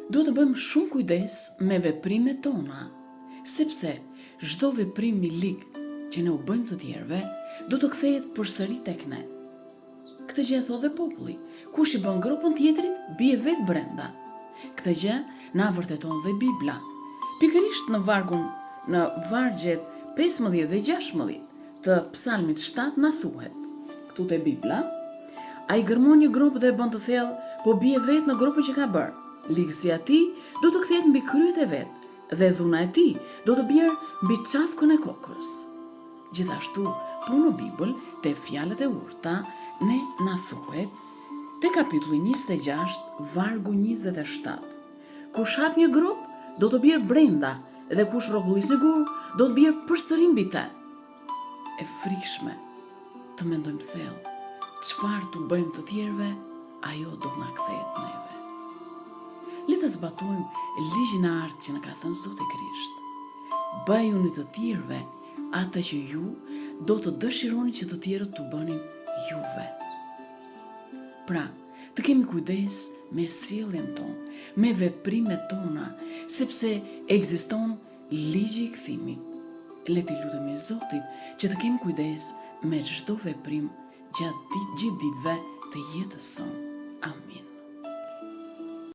Duhet të bëjmë shumë kujdes me veprimet tona, sepse çdo veprim i lig që ne u bëjmë të tjerëve, do të kthehet përsëri tek ne. Këtë gjë e thotë dhe populli. Kush i bën gropën tjetrit, bie vetë brenda. Këtë gjë na vërteton dhe Bibla. Pikërisht në vargjet 15 dhe 16 të Psalmit 7 na thuhet. Këtu te Bibla, ai gërmon një grop dhe e bën të thellë, po bie vetë në gropën që ka bërë. Ligësi i ati do të kthehet mbi kryet e vet, dhe dhuna e tij do të bjerë mbi çafkën e kokës. Gjithashtu, po në Bibël, te fjalët e urta, ne na thuhet te kapitulli 26, vargu 27. Kush hap një grop, do të bjerë brenda, dhe kush rrotullis një gur, do të bjerë përsëri mbi të. E frikshme të mendojmë thellë, çfarë të bëjmë të tjerëve, ajo do na kthehet neve. Le të zbatojmë ligjin e artë që na ka thënë Zoti Krisht. Bëjuni të tjerëve atë që ju do të dëshironi që të tjerët t'u bënin juve. Pra, të kemi kujdes me sjelljen tonë, me veprimet tona, sepse ekziston ligji i kthimit. Le t'i lutemi Zotit që të kemi kujdes me çdo veprim gjatë gjithë ditëve të jetës sonë. Amin.